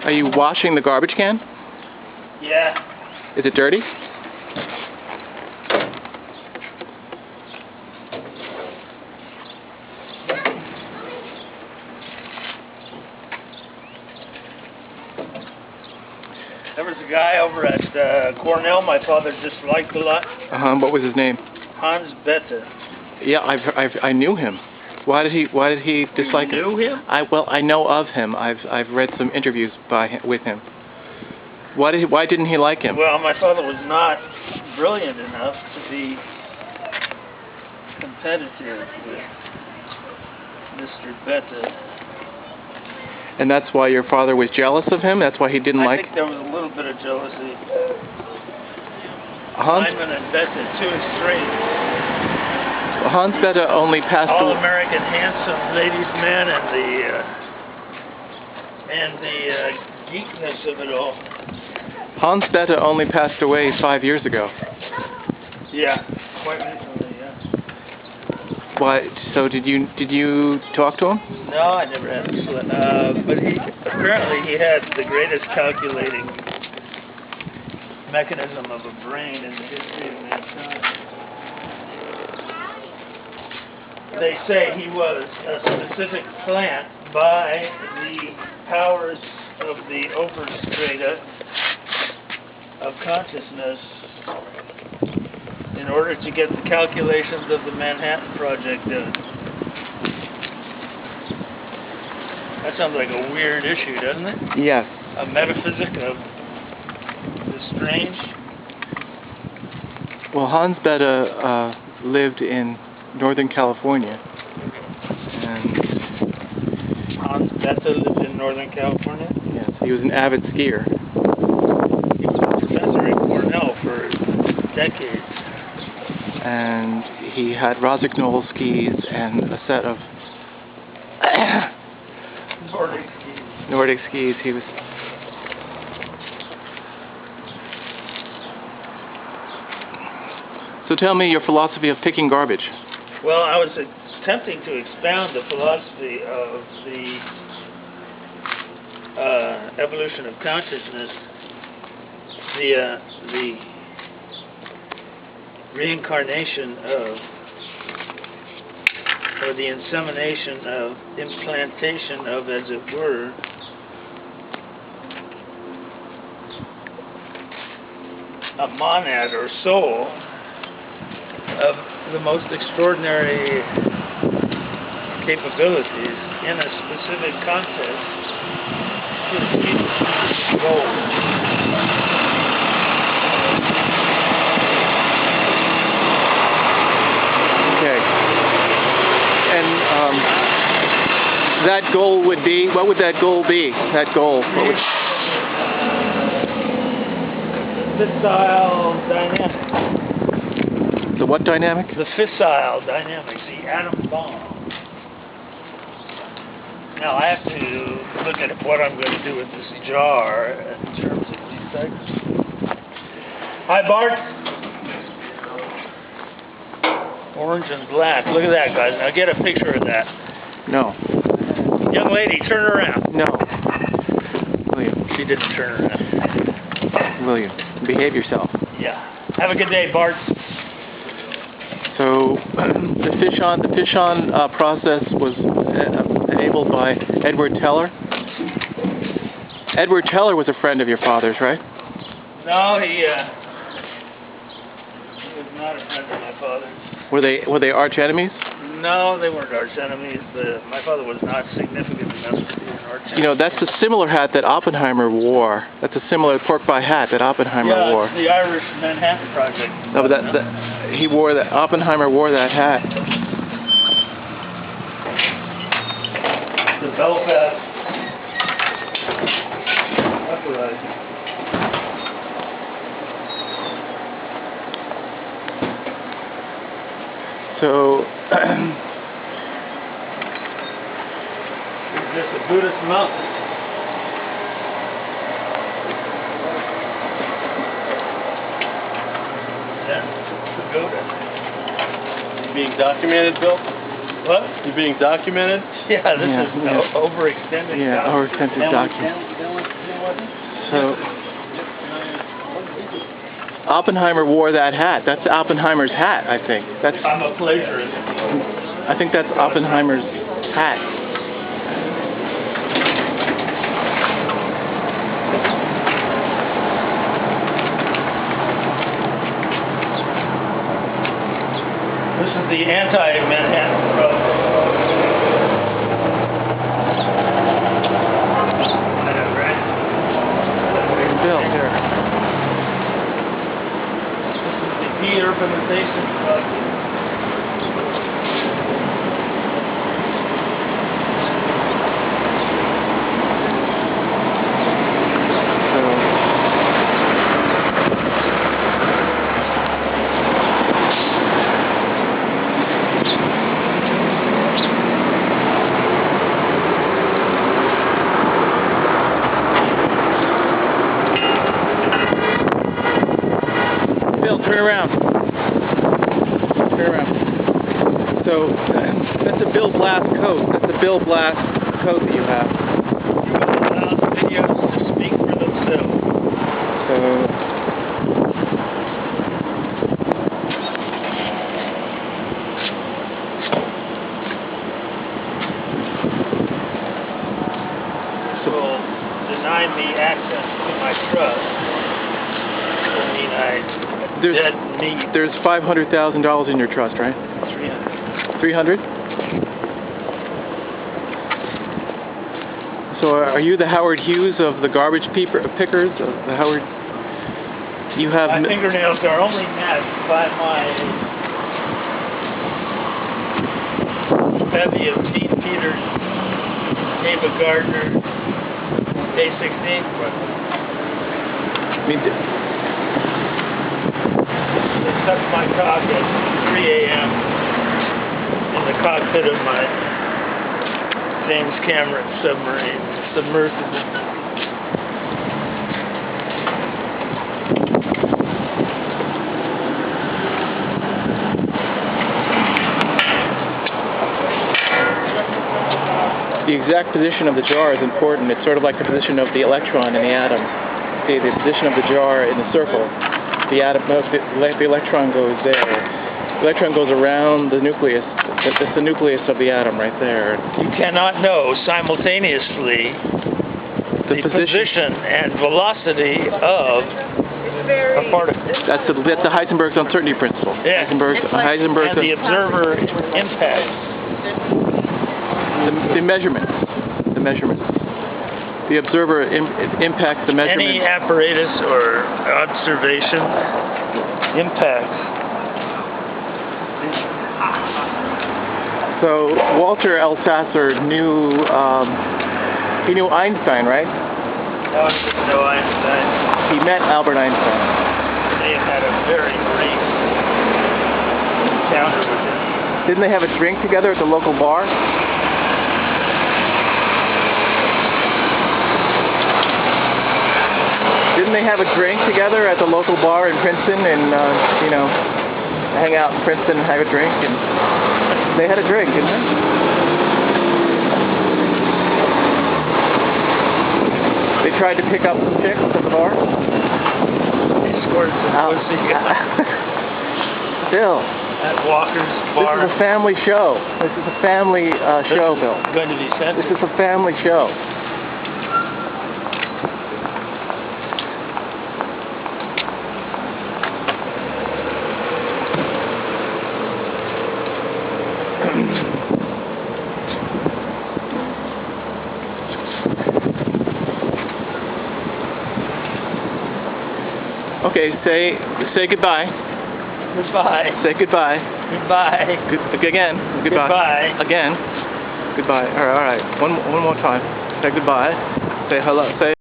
Are you washing the garbage can? Yeah. Is it dirty? There was a guy over at Cornell my father disliked a lot. What was his name? Hans Bethe. Yeah, I knew him. Why did he dislike him? You knew him? I know of him. I've read some interviews with him. Why didn't he like him? Well, my father was not brilliant enough to be competitive with Mr. Bethe. And that's why your father was jealous of him? That's why he didn't like... I think there was a little bit of jealousy. Hans? Lyman and Bethe, two extremes. Hans Bethe only passed away... All-American handsome ladies man and the geekness of it all. Hans Bethe only passed away 5 years ago. Yeah, quite recently, yeah. Why? So did you talk to him? No, I never had to. But apparently he had the greatest calculating mechanism of a brain in the history of mankind. They say he was a specific plant by the powers of the overstrata of consciousness in order to get the calculations of the Manhattan Project done. That sounds like a weird issue, doesn't it? Yes. A metaphysic of the strange. Well, Hans Bethe lived in Northern California. And Hans Bethe lived in Northern California? Yes, he was an avid skier. He was a professor at Cornell for decades. And he had Rossignol skis and a set of Nordic skis. He was... So tell me your philosophy of picking garbage. Well, I was attempting to expound the philosophy of the evolution of consciousness, the reincarnation of, or the insemination of, implantation of, as it were, a monad or soul of the most extraordinary capabilities in a specific context to achieve goals. That goal would be, what would that goal be? That goal, what would... The fissile dynamics. The what dynamic? The fissile dynamics, the atom bomb. Now I have to look at what I'm going to do with this jar in terms of recycling. Hi, Bart. Orange and black. Look at that, guys. Now get a picture of that. No. Young lady, turn around. No. William. She didn't turn around. William, behave yourself. Yeah. Have a good day, Bart. So the Fission process was enabled by Edward Teller. Edward Teller was a friend of your father's, right? No, he was not a friend of my father's. Were they arch enemies? No, they weren't arch enemies. My father was not significant enough to be an arch enemy. You know, that's a similar hat that Oppenheimer wore. That's a similar pork pie hat that Oppenheimer wore. Yeah, the Irish Manhattan Project. No, but he wore that. Oppenheimer wore that hat. The Belfast uprising. So, Is this a Buddhist monk? Yeah, pagoda. Being documented, Bill? What? You're being documented? Yeah, this is yeah. overextended. Yeah, overextended document. So, Oppenheimer wore that hat. That's Oppenheimer's hat, I think. I'm a plagiarist. I think that's Oppenheimer's hat. This is the anti-Manhattan Project. I know, right? Bill. Here. This is the de-urbanization project. Bill, turn around. Turn around. So, that's a Bill Blass coat. That's a Bill Blass coat that you have. You will allow the videos to speak for themselves. So, Will deny me access to my trust. I mean, dead meat. there's $500,000 in your trust, right? 300? So are you the Howard Hughes of the garbage pickers? Of the Howard? You have... My fingernails are only matched by my bevy of Pete Peters, Ava Gardner, Day 16. I mean, They sucked my cock at 3 a.m. in the cockpit of my James Cameron submersible. the exact position of the jar is important. It's sort of like the position of the electron in the atom. Okay, the position of the jar in the circle. The atom, the electron goes there. The electron goes around the nucleus. It's the nucleus of the atom right there. You cannot know simultaneously the position and velocity of a particle. That's the Heisenberg's uncertainty principle. Yeah. Heisenberg's And the observer impact. The measurements. The measurements. The observer impacts the measurement. Any apparatus or observation impacts. So Walter Althusser knew he knew Einstein, right? No, I didn't know Einstein. He met Albert Einstein. They had a very brief encounter with him. Didn't they have a drink together at the local bar? Didn't they have a drink together at the local bar in Princeton and, hang out in Princeton and have a drink? And they had a drink, didn't they? They tried to pick up some chicks at the bar? He scored some pussy. Bill. At Walker's bar. This is a family show. This is a family show, Bill. Going to be sent. This is a family show. Okay, say goodbye. Goodbye. Say goodbye. Goodbye. Again. Goodbye. Goodbye. Again. Goodbye. All right. One more time. Say goodbye. Say hello. Say.